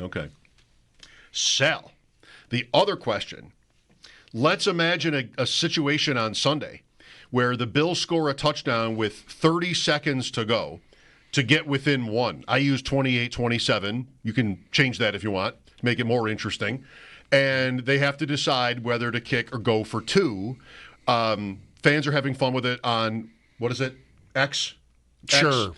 Okay. Sal, the other question. Let's imagine a situation on Sunday where the Bills score a touchdown with 30 seconds to go to get within one. I use 28-27. You can change that if you want, make it more interesting. And they have to decide whether to kick or go for two. Fans are having fun with it on, what is it, X? Sure.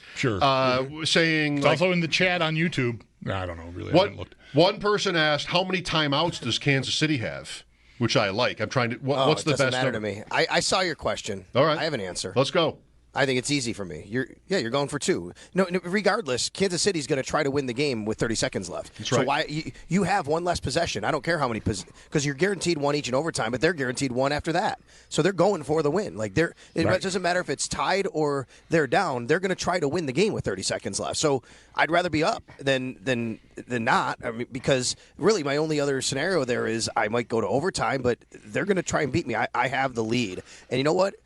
Saying it's also in the chat on YouTube. I don't know, really. I haven't looked. One person asked, how many timeouts does Kansas City have? Which I like. I'm trying to. What's the best? It doesn't matter to me. I saw your question. All right. I have an answer. Let's go. I think it's easy for me. You're going for two. No, regardless, Kansas City's going to try to win the game with 30 seconds left. That's right. So why you have one less possession? I don't care how many because you're guaranteed one each in overtime, but they're guaranteed one after that. So they're going for the win. Like it doesn't matter if it's tied or they're down. They're going to try to win the game with 30 seconds left. So I'd rather be up than not. I mean, because really my only other scenario there is I might go to overtime, but they're going to try and beat me. I have the lead, and you know what?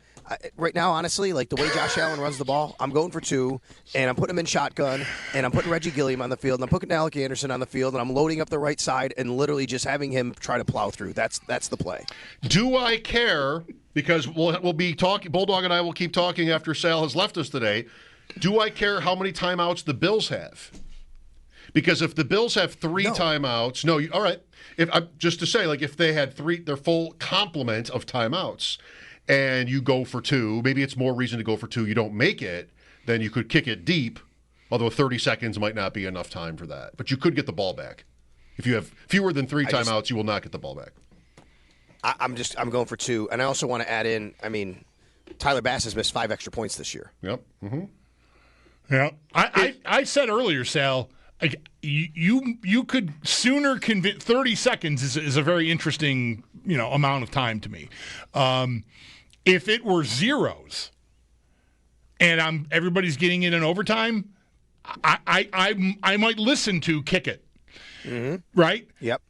Right now, honestly, like the way Josh Allen runs the ball, I'm going for two, and I'm putting him in shotgun, and I'm putting Reggie Gilliam on the field, and I'm putting Alec Anderson on the field, and I'm loading up the right side and literally just having him try to plow through. That's the play. Do I care? Because we'll be talking. Bulldog and I will keep talking after Sal has left us today. Do I care how many timeouts the Bills have? Because if the Bills have three timeouts, all right. Just to say, like if they had their full complement of timeouts, and you go for two, maybe it's more reason to go for two. You don't make it, then you could kick it deep, although 30 seconds might not be enough time for that. But you could get the ball back. If you have fewer than three timeouts, you will not get the ball back. I'm going for two. And I also want to add in, Tyler Bass has missed 5 extra points this year. Yep. Mm-hmm. Yeah. I said earlier, Sal, you could sooner convince 30 seconds is a very interesting, amount of time to me. If it were zeros and everybody's getting it in overtime, I might listen to kick it. Mm-hmm. Right? Yep.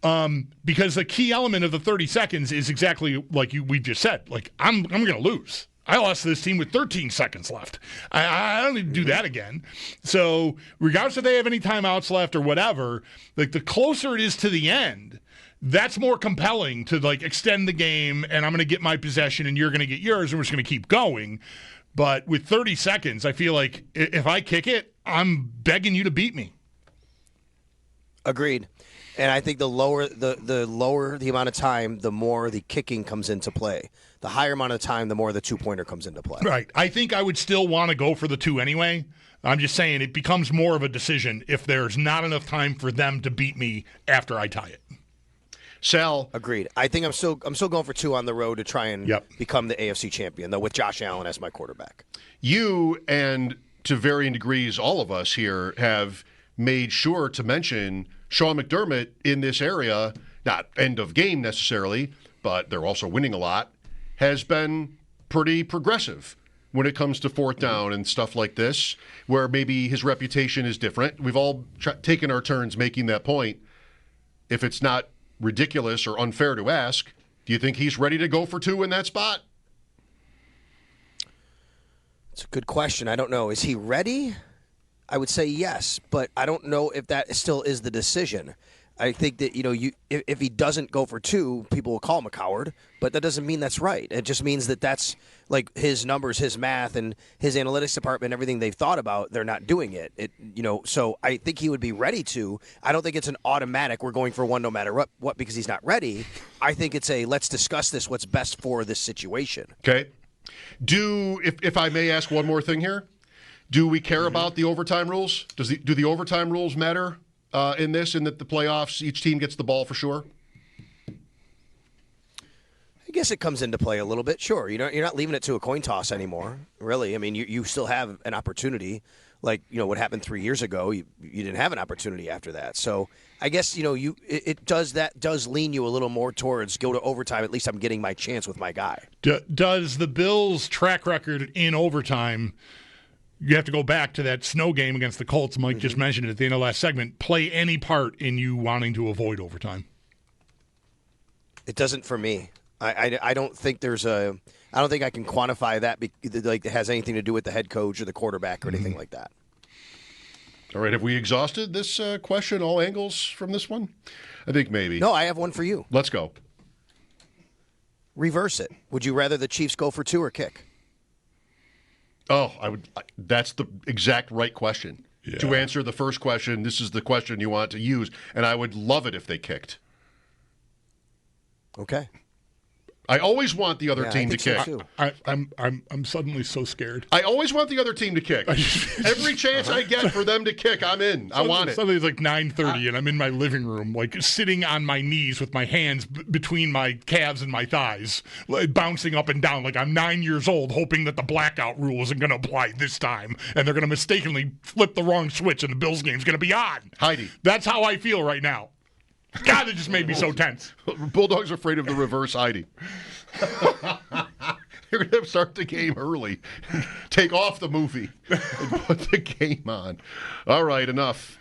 Because the key element of the 30 seconds is exactly like we just said. Like I'm going to lose. I lost to this team with 13 seconds left. I don't need to do that again. So regardless if they have any timeouts left or whatever, like the closer it is to the end, that's more compelling to like extend the game, and I'm going to get my possession and you're going to get yours, and we're just going to keep going. But with 30 seconds, I feel like if I kick it, I'm begging you to beat me. Agreed. And I think the lower the amount of time, the more the kicking comes into play. The higher amount of time, the more the two-pointer comes into play. Right. I think I would still want to go for the two anyway. I'm just saying it becomes more of a decision if there's not enough time for them to beat me after I tie it. Sal. Agreed. I think I'm still going for two on the road to try and become the AFC champion, though, with Josh Allen as my quarterback. You and, to varying degrees, all of us here have made sure to mention Sean McDermott in this area, not end of game necessarily, but they're also winning a lot, has been pretty progressive when it comes to fourth down and stuff like this, where maybe his reputation is different. We've all taken our turns making that point. If it's not ridiculous or unfair to ask, do you think he's ready to go for two in that spot? It's a good question. I don't know. Is he ready? I would say yes, but I don't know if that still is the decision. I think that, if he doesn't go for two, people will call him a coward, but that doesn't mean that's right. It just means that that's like his numbers, his math, and his analytics department, everything they've thought about, they're not doing it. So I think he would be ready to. I don't think it's an automatic, we're going for one no matter what because he's not ready. I think it's let's discuss this, what's best for this situation. Okay. If I may ask one more thing here, do we care about the overtime rules? Do the overtime rules matter in this, in that the playoffs, each team gets the ball for sure? I guess it comes into play a little bit. Sure, you're not leaving it to a coin toss anymore. Really, I mean, you still have an opportunity. Like what happened 3 years ago, you didn't have an opportunity after that. So I guess it does lean you a little more towards go to overtime. At least I'm getting my chance with my guy. Does the Bills' track record in overtime? You have to go back to that snow game against the Colts. Mike just mentioned it at the end of the last segment. Play any part in you wanting to avoid overtime? It doesn't for me. I don't think I don't think I can quantify that. Like it has anything to do with the head coach or the quarterback or anything like that. All right, have we exhausted this question, all angles from this one? I think maybe. No, I have one for you. Let's go. Reverse it. Would you rather the Chiefs go for 2 or kick? Oh, I would. That's the exact right question. Yeah. To answer the first question, this is the question you want to use, and I would love it if they kicked. Okay. I always want the other team to kick. So I'm suddenly so scared. I always want the other team to kick. Every chance I get for them to kick, I'm in. I want it. Suddenly it's like 9:30, and I'm in my living room, like sitting on my knees with my hands between my calves and my thighs, like, bouncing up and down like I'm 9 years old, hoping that the blackout rule isn't going to apply this time, and they're going to mistakenly flip the wrong switch, and the Bills game's going to be on. Heidi. That's how I feel right now. God, it just made me so tense. Bulldog's afraid of the reverse Heidi. They're going to start the game early, take off the movie, and put the game on. All right, enough.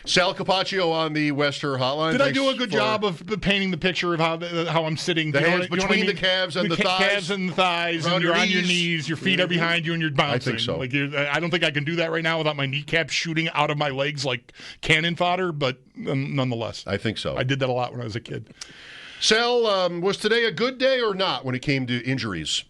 Sal Capaccio on the Wester Hotline. Did I do a good job of painting the picture of how I'm sitting? The hands between the calves and the thighs. Calves and the thighs, and you're on your knees, your feet are behind you, and you're bouncing. I think so. I don't think I can do that right now without my kneecaps shooting out of my legs like cannon fodder, but nonetheless. I think so. I did that a lot when I was a kid. Sal, was today a good day or not when it came to injuries?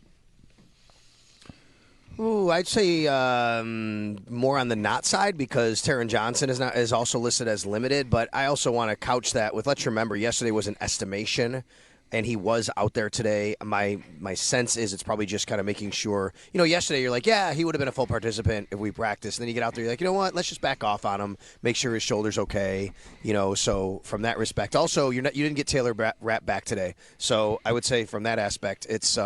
Ooh, I'd say more on the not side because Taron Johnson is also listed as limited. But I also want to couch that with, let's remember, yesterday was an estimation, and he was out there today. My sense is it's probably just kind of making sure. Yesterday you're like, yeah, he would have been a full participant if we practiced. And then you get out there, you're like, you know what? Let's just back off on him, make sure his shoulder's okay. So from that respect, also you didn't get Taylor Rapp back today. So I would say from that aspect, it's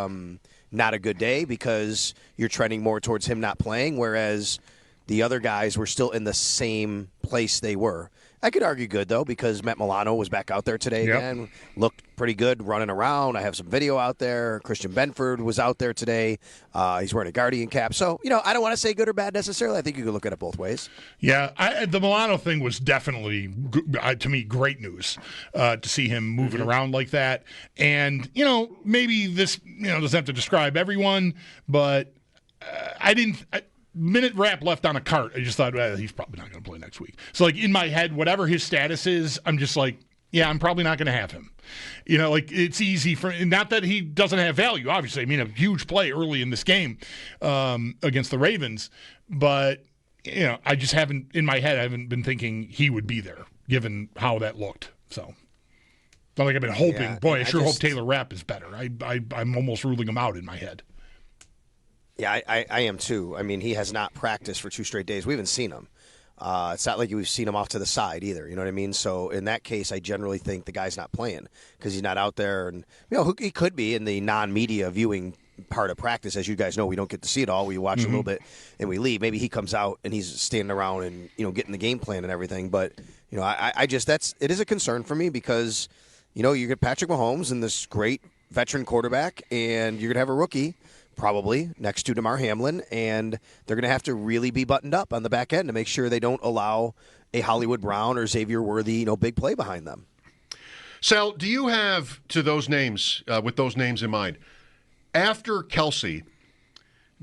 not a good day because you're trending more towards him not playing, whereas the other guys were still in the same place they were. I could argue good, though, because Matt Milano was back out there today again. Looked pretty good running around. I have some video out there. Christian Benford was out there today. He's wearing a Guardian cap. So, I don't want to say good or bad necessarily. I think you could look at it both ways. Yeah, the Milano thing was definitely, to me, great news to see him moving around like that. And, maybe this, doesn't have to describe everyone, but minute Rapp left on a cart, I just thought, well, he's probably not going to play next week. So, in my head, whatever his status is, I'm just like, yeah, I'm probably not going to have him. It's easy for, not that he doesn't have value, obviously. I mean, a huge play early in this game against the Ravens. But, I just haven't, in my head, I haven't been thinking he would be there, given how that looked. So, it's not like I've been hoping. Boy, I sure hope Taylor Rapp is better. I'm almost ruling him out in my head. Yeah, I am too. I mean, he has not practiced for 2 straight days. We haven't seen him. It's not like we've seen him off to the side either. You know what I mean? So in that case, I generally think the guy's not playing because he's not out there. And, he could be in the non-media viewing part of practice. As you guys know, we don't get to see it all. We watch a little bit and we leave. Maybe he comes out and he's standing around and, getting the game plan and everything. But, it is a concern for me because, you get Patrick Mahomes and this great veteran quarterback and you're going to have a rookie probably next to DeMar Hamlin, and they're going to have to really be buttoned up on the back end to make sure they don't allow a Hollywood Brown or Xavier Worthy, big play behind them. Sal, do you have, to those names, with those names in mind, after Kelsey,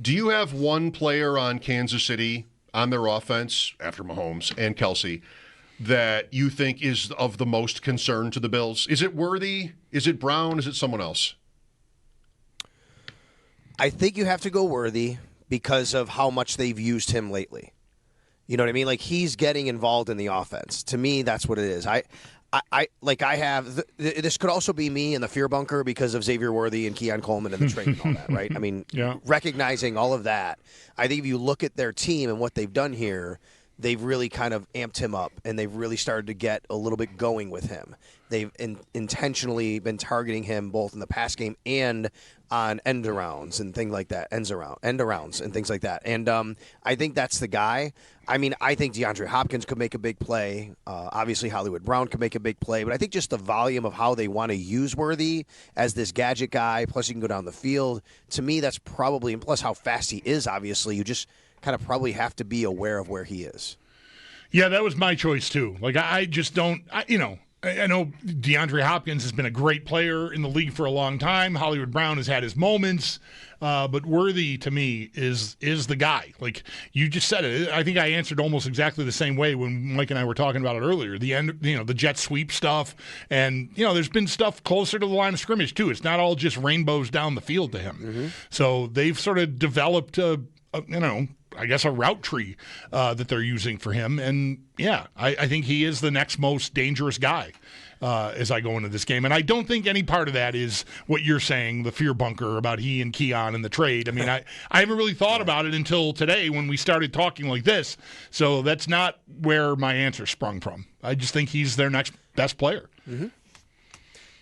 do you have one player on Kansas City on their offense, after Mahomes and Kelsey, that you think is of the most concern to the Bills? Is it Worthy? Is it Brown? Is it someone else? I think you have to go Worthy because of how much they've used him lately. You know what I mean? Like, he's getting involved in the offense. To me, that's what it is. This could also be me in the fear bunker because of Xavier Worthy and Keon Coleman and the trade and all that, right? I mean, recognizing all of that, I think if you look at their team and what they've done here, they've really kind of amped him up, and they've really started to get a little bit going with him. They've intentionally been targeting him both in the pass game and on end arounds and things like that, end arounds and things like that. And I think that's the guy. I mean, I think DeAndre Hopkins could make a big play. Obviously, Hollywood Brown could make a big play. But I think just the volume of how they want to use Worthy as this gadget guy, plus he can go down the field, to me, that's probably, and plus how fast he is, obviously, you just kind of probably have to be aware of where he is. Yeah, that was my choice, too. Like, I just don't, I know DeAndre Hopkins has been a great player in the league for a long time. Hollywood Brown has had his moments, but Worthy to me is the guy. Like you just said it. I think I answered almost exactly the same way when Mike and I were talking about it earlier. The jet sweep stuff, and there's been stuff closer to the line of scrimmage too. It's not all just rainbows down the field to him. Mm-hmm. So they've sort of developed I guess a route tree that they're using for him. And, I think he is the next most dangerous guy as I go into this game. And I don't think any part of that is what you're saying, the fear bunker about he and Keon and the trade. I mean, I haven't really thought about it until today when we started talking like this. So that's not where my answer sprung from. I just think he's their next best player. Mm-hmm.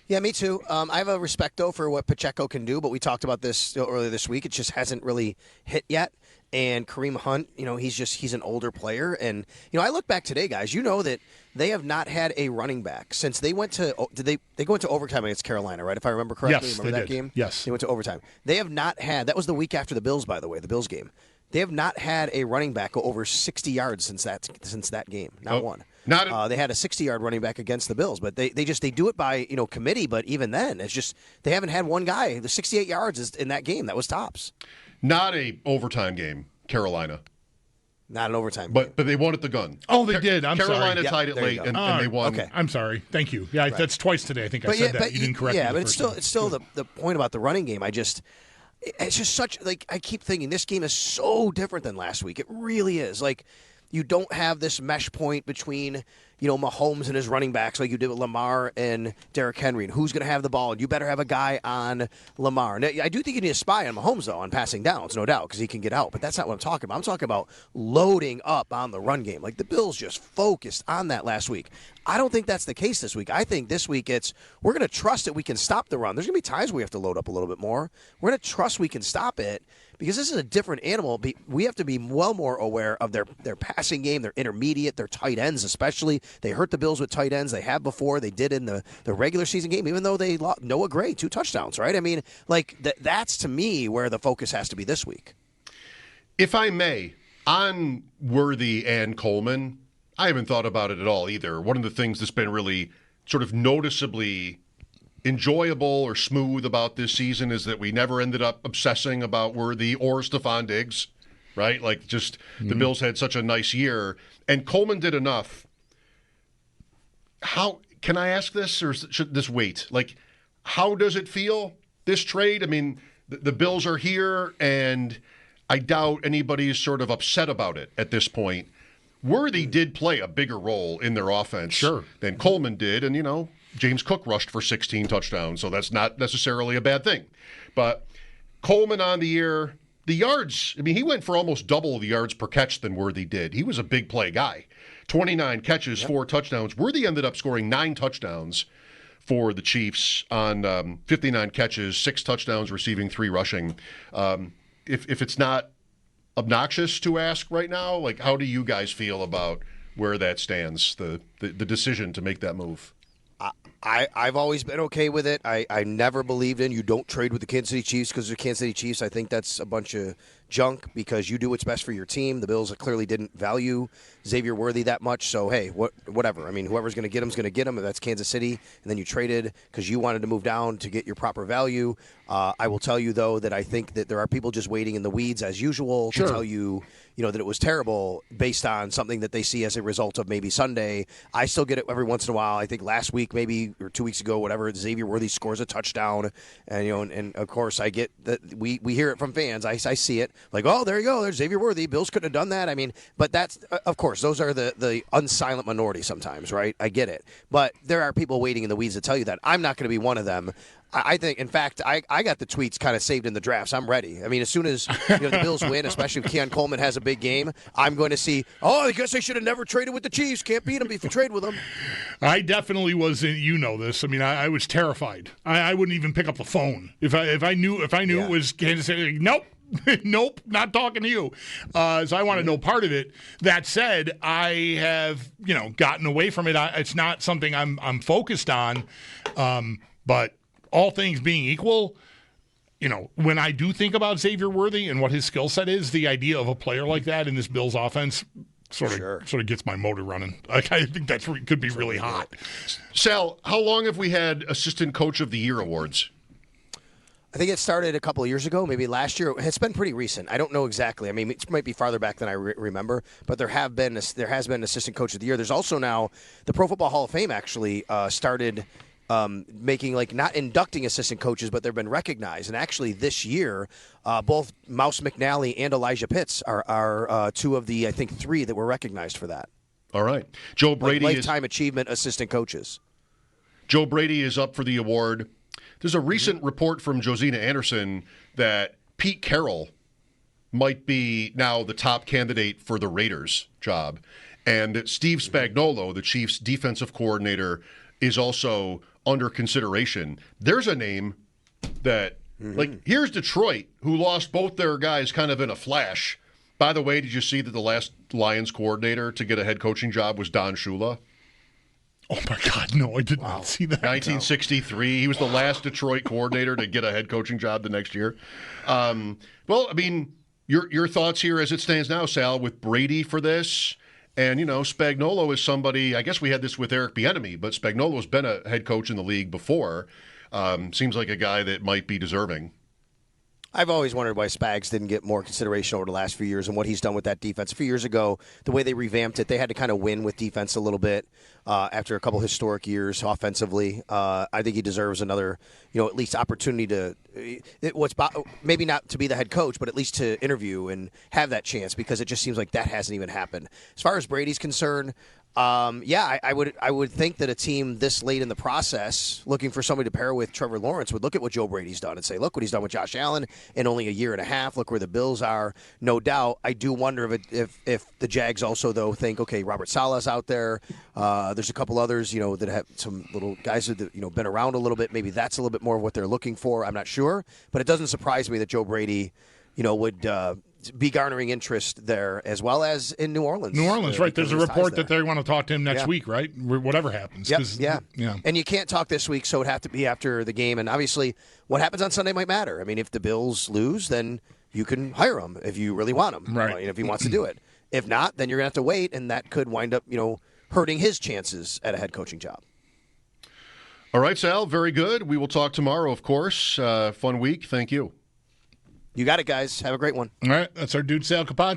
Yeah, me too. I have a respect, though, for what Pacheco can do, but we talked about this earlier this week. It just hasn't really hit yet. And Kareem Hunt, he's an older player. And, I look back today, guys, that they have not had a running back since they went to – did they go into overtime against Carolina, right, if I remember correctly? Yes, remember they that did. Game? Yes. They went to overtime. They have not had – that was the week after the Bills, by the way, the Bills game. They have not had a running back go over 60 yards since that game. Not one. They had a 60-yard running back against the Bills, but they do it by committee. But even then, it's just they haven't had one guy. The 68 yards is in that game. That was tops. Not a overtime game, Carolina. Not an overtime game. But they won at the gun. Oh, they did. I'm Carolina sorry. tied it late, and they won. Okay. I'm sorry. Thank you. Yeah, right. That's twice today. I think I said that. You didn't correct me. Yeah, but it's still the point about the running game. It's just such, I keep thinking this game is so different than last week. It really is. You don't have this mesh point between, Mahomes and his running backs like you did with Lamar and Derrick Henry. And who's going to have the ball? And you better have a guy on Lamar. Now, I do think you need a spy on Mahomes, though, on passing downs, no doubt, because he can get out. But that's not what I'm talking about. I'm talking about loading up on the run game. The Bills just focused on that last week. I don't think that's the case this week. I think this week we're going to trust that we can stop the run. There's going to be times we have to load up a little bit more. We're going to trust we can stop it. Because this is a different animal, we have to be well more aware of their passing game, their intermediate, their tight ends especially. They hurt the Bills with tight ends. They have before. They did in the regular season game, even though they lost Noah Gray, 2 touchdowns, right? I mean, that's to me where the focus has to be this week. If I may, on Worthy and Coleman, I haven't thought about it at all either. One of the things that's been really sort of noticeably enjoyable or smooth about this season is that we never ended up obsessing about Worthy or Stephon Diggs, right? The Bills had such a nice year, and Coleman did enough. How can I ask this, or should this wait? How does it feel, this trade? I mean, the Bills are here, and I doubt anybody's sort of upset about it at this point. Worthy did play a bigger role in their offense than Coleman did, and James Cook rushed for 16 touchdowns, so that's not necessarily a bad thing. But Coleman on the year, the yards, he went for almost double the yards per catch than Worthy did. He was a big play guy. 29 catches, 4 touchdowns. Worthy ended up scoring 9 touchdowns for the Chiefs on 59 catches, 6 touchdowns, receiving 3 rushing. If it's not obnoxious to ask right now, how do you guys feel about where that stands, the decision to make that move? I've always been okay with it. I never believed in you don't trade with the Kansas City Chiefs because they're Kansas City Chiefs. I think that's a bunch of junk because you do what's best for your team. The Bills clearly didn't value Xavier Worthy that much. So, hey, whatever. Whoever's going to get him is going to get him. If that's Kansas City, and then you traded because you wanted to move down to get your proper value. I will tell you, though, that I think that there are people just waiting in the weeds as usual to tell you, that it was terrible based on something that they see as a result of maybe Sunday. I still get it every once in a while. I think last week maybe or 2 weeks ago, whatever, Xavier Worthy scores a touchdown. And, and of course, I get that we hear it from fans. I see it. Oh, there you go. There's Xavier Worthy. Bills couldn't have done that. But that's, of course, those are the unsilent minority sometimes, right? I get it. But there are people waiting in the weeds to tell you that. I'm not going to be one of them. I think, in fact, I got the tweets kind of saved in the drafts. I'm ready. As soon as the Bills win, especially if Keon Coleman has a big game, I'm going to see, I guess I should have never traded with the Chiefs. Can't beat them if you trade with them. I definitely was, this. I was terrified. I wouldn't even pick up the phone. If I knew it was Kansas City, nope. Nope, not talking to you. So I want to know part of it. That said, I have, gotten away from it. It's not something I'm focused on. But all things being equal, when I do think about Xavier Worthy and what his skill set is, the idea of a player like that in this Bills offense sort of gets my motor running. Like, I think could be really hot. Sal, how long have we had Assistant Coach of the Year awards? I think it started a couple of years ago, maybe last year. It's been pretty recent. I don't know exactly. I mean, it might be farther back than I remember, but there has been an Assistant Coach of the Year. There's also now the Pro Football Hall of Fame actually started making, like, not inducting assistant coaches, but they've been recognized. And actually this year, both Mouse McNally and Elijah Pitts are two of the, I think, three that were recognized for that. All right. Joe Brady Lifetime Achievement Assistant Coaches. Joe Brady is up for the award. There's a recent report from Josina Anderson that Pete Carroll might be now the top candidate for the Raiders job. And Steve Spagnuolo, the Chiefs' defensive coordinator, is also under consideration. There's a name that, like, here's Detroit, who lost both their guys kind of in a flash. By the way, did you see that the last Lions coordinator to get a head coaching job was Don Shula? Oh, my God, no, I did not see that. 1963. He was the last Detroit coordinator to get a head coaching job the next year. Well, I mean, your thoughts here as it stands now, Sal, with Brady for this. And, Spagnuolo is somebody, I guess we had this with Eric Bieniemy, but Spagnuolo's been a head coach in the league before. Seems like a guy that might be deserving. I've always wondered why Spags didn't get more consideration over the last few years and what he's done with that defense. A few years ago, the way they revamped it, they had to kind of win with defense a little bit after a couple historic years offensively. I think he deserves another, at least opportunity to maybe not to be the head coach, but at least to interview and have that chance, because it just seems like that hasn't even happened. As far as Brady's concerned, I would think that a team this late in the process, looking for somebody to pair with Trevor Lawrence, would look at what Joe Brady's done and say, look what he's done with Josh Allen in only a year and a half. Look where the Bills are. No doubt. I do wonder if the Jags also, though, think, okay, Robert Saleh's out there. There's a couple others, that have some little guys that, been around a little bit. Maybe that's a little bit more of what they're looking for. I'm not sure. But it doesn't surprise me that Joe Brady, would be garnering interest there as well as in New Orleans. New Orleans, right. There's a report that they want to talk to him next week, right? Whatever happens. Yeah. And you can't talk this week, so it'd have to be after the game. And obviously, what happens on Sunday might matter. I mean, if the Bills lose, then you can hire him if you really want him. Right. If he wants to do it. If not, then you're going to have to wait, and that could wind up, hurting his chances at a head coaching job. All right, Sal, very good. We will talk tomorrow, of course. Fun week. Thank you. You got it, guys. Have a great one. All right. That's our dude, Sal Capaccio.